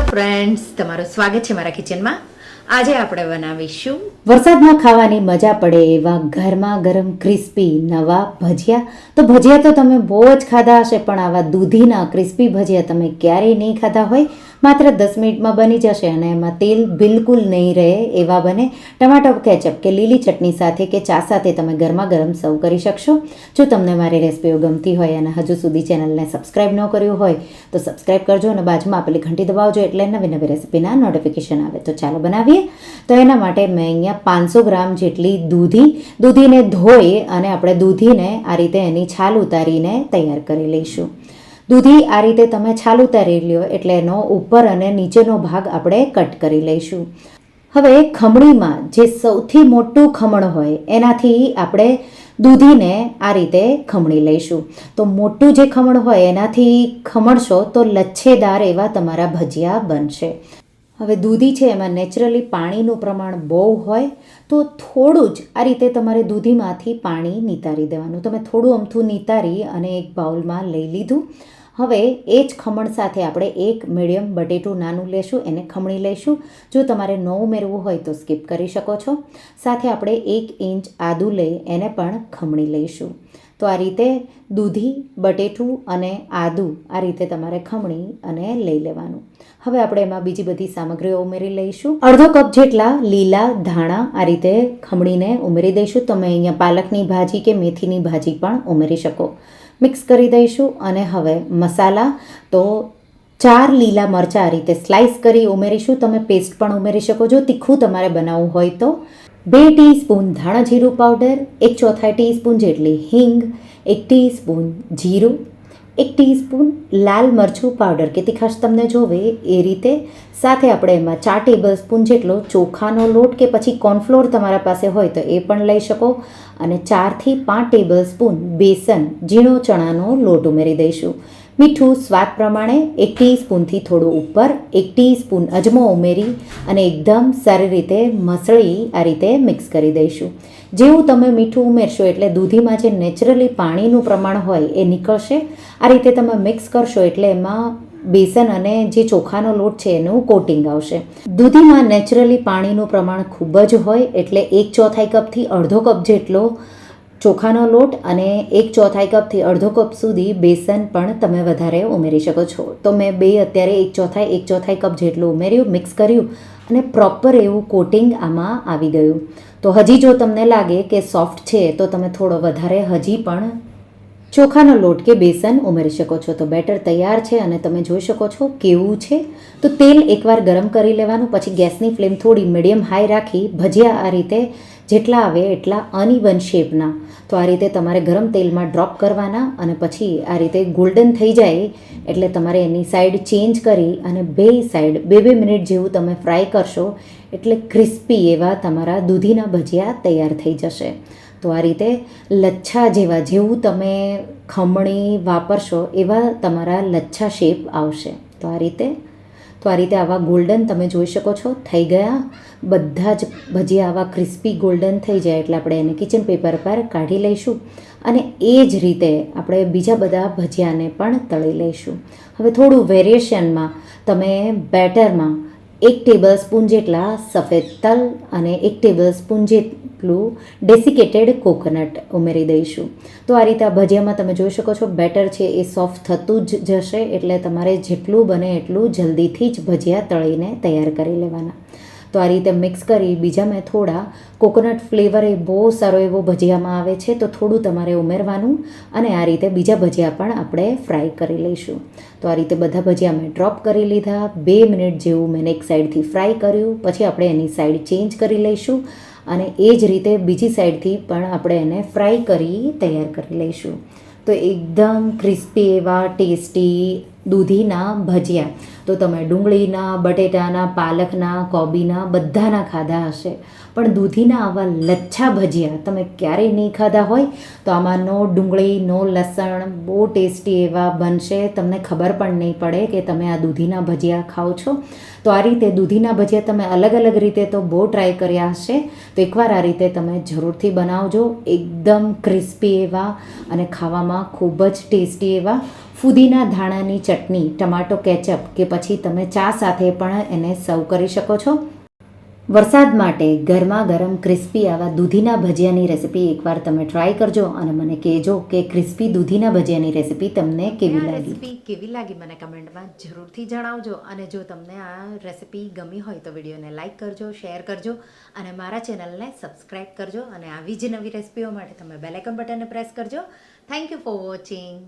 Friends, તમારું સ્વાગત છે મારા કિચનમાં. આજે આપણે બનાવીશું વરસાદમાં ખાવાની મજા પડે એવા ગરમા ગરમ ક્રિસ્પી નવા ભજીયા. તો ભજીયા તો તમે બહુ જ ખાધા હશે, પણ આવા દૂધીના ક્રિસ્પી ભજીયા તમે ક્યારેય નહીં ખાધા હોય. માત્ર 10 મિનિટમાં બની જશે અને એમાં તેલ બિલકુલ નહીં રહે એવા બને. ટમાટર કેચઅપ કે લીલી ચટણી સાથે કે ચા સાથે તમે ગરમા ગરમ સર્વ કરી શકશો. જો તમને મારી રેસીપીઓ ગમતી હોય અને હજુ સુધી ચેનલને સબસ્ક્રાઈબ ન કર્યું હોય તો સબસ્ક્રાઈબ કરજો અને બાજુમાં આપેલી ઘંટી દબાવજો, એટલે નવી નવી રેસીપીના નોટિફિકેશન આવે. તો ચાલો બનાવીએ. તો એના માટે મેં અહીંયા 500 ગ્રામ જેટલી દૂધીને ધોઈ અને આપણે દૂધીને આ રીતે એની છાલ ઉતારીને તૈયાર કરી લઈશું. દૂધી આ રીતે તમે છાલ ઉતારી લ્યો એટલે એનો ઉપર અને નીચેનો ભાગ આપણે કટ કરી લઈશું. હવે ખમણીમાં જે સૌથી મોટું ખમણ હોય એનાથી આપણે દૂધીને આ રીતે ખમણી લઈશું. તો મોટું જે ખમણ હોય એનાથી ખમણશો તો લચ્છેદાર એવા તમારા ભજીયા બનશે. હવે દૂધી છે એમાં નેચરલી પાણીનું પ્રમાણ બહુ હોય, તો થોડું જ આ રીતે તમારે દૂધીમાંથી પાણી નિતારી દેવાનું. તમે થોડું અમથું નિતારી અને એક બાઉલમાં લઈ લીધું. હવે એ જ ખમણ સાથે આપણે એક મીડિયમ બટેટું નાનું લેશું, એને ખમણી લઈશું. જો તમારે ન ઉમેરવું હોય તો સ્કીપ કરી શકો છો. સાથે આપણે 1 ઇંચ આદું લઈ એને પણ ખમણી લઈશું. તો આ રીતે દૂધી, બટેટું અને આદું આ રીતે તમારે ખમણી અને લઈ લેવાનું. હવે આપણે એમાં બીજી બધી સામગ્રીઓ ઉમેરી લઈશું. અડધો કપ જેટલા લીલા ધાણા આ રીતે ખમણીને ઉમેરી દઈશું. તમે અહીંયા પાલકની ભાજી કે મેથીની ભાજી પણ ઉમેરી શકો. મિક્સ કરી દઈશું. અને હવે મસાલા તો 4 લીલા મરચાં આ રીતે સ્લાઇસ કરી ઉમેરીશું. તમે પેસ્ટ પણ ઉમેરી શકો. જો તીખું તમારે બનાવવું હોય તો 2 ટીસ્પૂન ધાણા જીરું પાવડર, 1/4 ટીસ્પૂન જેટલી હિંગ, 1 ટીસ્પૂન જીરું, 1 ટીસ્પૂન લાલ મરચું પાવડર કે તીખાશ તમને જોવે એ રીતે. સાથે આપણે એમાં 4 ટેબલસ્પૂન જેટલો ચોખાનો લોટ કે પછી કોર્નફ્લોર તમારા પાસે હોય તો એ પણ લઈ શકો. અને 4 થી 5 ટેબલસ્પૂન બેસન ઝીણો ચણાનો લોટ ઉમેરી દઈશું. મીઠું સ્વાદ પ્રમાણે 1 ટીસ્પૂનથી થોડું ઉપર, 1 ટીસ્પૂન અજમો ઉમેરી અને એકદમ સારી રીતે મસળી આ રીતે મિક્સ કરી દઈશું. જેવું તમે મીઠું ઉમેરશો એટલે દૂધીમાં જે નેચરલી પાણીનું પ્રમાણ હોય એ નીકળશે. આ રીતે તમે મિક્સ કરશો એટલે એમાં બેસન અને જે ચોખાનો લોટ છે એનું કોટિંગ આવશે. દૂધીમાં નેચરલી પાણીનું પ્રમાણ ખૂબ જ હોય, એટલે 1/4 કપથી અડધો કપ જેટલો ચોખાનો લોટ અને 1/4 કપથી અડધો કપ સુધી બેસન પણ તમે વધારે ઉમેરી શકો છો. તો મેં અત્યારે 1/4 કપ જેટલું ઉમેર્યું, મિક્સ કર્યું અને પ્રોપર એવું કોટિંગ આમાં આવી ગયું. તો હજી જો તમને લાગે કે સોફ્ટ છે તો તમે થોડો વધારે હજી પણ ચોખાનો લોટ કે બેસન ઉમેરી શકો છો. તો બેટર તૈયાર છે અને તમે જોઈ શકો છો કેવું છે. તો તેલ એકવાર ગરમ કરી લેવાનું, પછી ગેસની ફ્લેમ થોડી મીડિયમ હાઈ રાખી ભજીયા આ રીતે જેટલા આવે એટલા અનઇવન શેપના તો આ રીતે તમારે ગરમ તેલમાં ડ્રોપ કરવાના. અને પછી આ રીતે ગોલ્ડન થઈ જાય એટલે તમારે એની સાઈડ ચેન્જ કરી અને બે સાઈડ 2 મિનિટ જેવું તમે ફ્રાય કરશો એટલે ક્રિસ્પી એવા તમારા દૂધીના ભજીયા તૈયાર થઈ જશે. તો આ રીતે લચ્છા જેવું તમે ખમણી વાપરશો એવા તમારા લચ્છા શેપ આવશે. તો આ રીતે આવા ગોલ્ડન તમે જોઈ શકો છો થઈ ગયા. બધા જ ભજીયા આવા ક્રિસ્પી ગોલ્ડન થઈ જાય એટલે આપણે એને કિચન પેપર પર કાઢી લઈશું. અને એ જ રીતે આપણે બીજા બધા ભજીયાને પણ તળી લઈશું. હવે થોડું વેરિએશનમાં તમે બેટરમાં 1 ટેબલસ્પૂન જેટલા સફેદ તલ અને 1 ટેબલસ્પૂન જેટલું ડેસિકેટેડ કોકોનટ ઉમેરી દઈશું. તો આ રીતે આ ભજીયામાં તમે જોઈ શકો છો બેટર છે એ સોફ્ટ થતું જ જશે, એટલે તમારે જેટલું બને એટલું જલ્દીથી જ ભજીયા તળીને તૈયાર કરી લેવાના. તો આ રીતે મિક્સ કરી બીજા મેં થોડા કોકોનટ ફ્લેવર એ બહુ સારો એવો ભજીયામાં આવે છે તો થોડું તમારે ઉમેરવાનું. અને આ રીતે બીજા ભજીયા પણ આપણે ફ્રાય કરી લઈશું. તો આ રીતે બધા ભજીયા મેં ડ્રોપ કરી લીધા. 2 મિનિટ જેવું મેં એક સાઈડથી ફ્રાય કર્યું, પછી આપણે એની સાઈડ ચેન્જ કરી લઈશું. અને એ જ રીતે બીજી સાઈડથી પણ આપણે એને ફ્રાય કરી તૈયાર કરી લઈશું. તો એકદમ ક્રિસ્પી એવા ટેસ્ટી દૂધીના ભજીયા તો તમે ડુંગળીના, બટેટાના, પાલકના, કોબીના બધાના ખાધા હશે, પણ દૂધીના આવા લચ્છા ભજીયા તમે ક્યારેય નહીં ખાધા હોય તો આમાં નો ડુંગળી, નો લસણ, બહુ ટેસ્ટી એવા બનશે. તમને ખબર પણ નહીં પડે કે તમે આ દૂધીના ભજીયા ખાઓ છો. તો આ રીતે દૂધીના ભજીયા તમે અલગ અલગ રીતે તો બહુ ટ્રાય કર્યા હશે, તો એકવાર આ રીતે તમે જરૂરથી બનાવજો. એકદમ ક્રિસ્પી એવા અને ખાવામાં ખૂબ જ ટેસ્ટી એવા ફુદીના ધાણાની ચટણી, ટમાટો કેચઅપ કે પછી તમે ચા સાથે પણ એને સર્વ કરી શકો છો. વરસાદ માટે ગરમા ગરમ ક્રિસ્પી આવા દૂધીના ભજીયાની રેસીપી એકવાર તમે ટ્રાય કરજો અને મને કહેજો કે ક્રિસ્પી દૂધીના ભજીયાની રેસીપી તમને કેવી લાગી. રેસીપી કેવી લાગી મને કમેન્ટમાં જરૂરથી જણાવજો. અને જો તમને આ રેસીપી ગમી હોય તો વિડીયોને લાઇક કરજો, શેર કરજો અને મારા ચેનલને સબસ્ક્રાઈબ કરજો. અને આવી જ નવી રેસીપીઓ માટે તમે બેલ આઇકન બટનને પ્રેસ કરજો. Thank you for watching.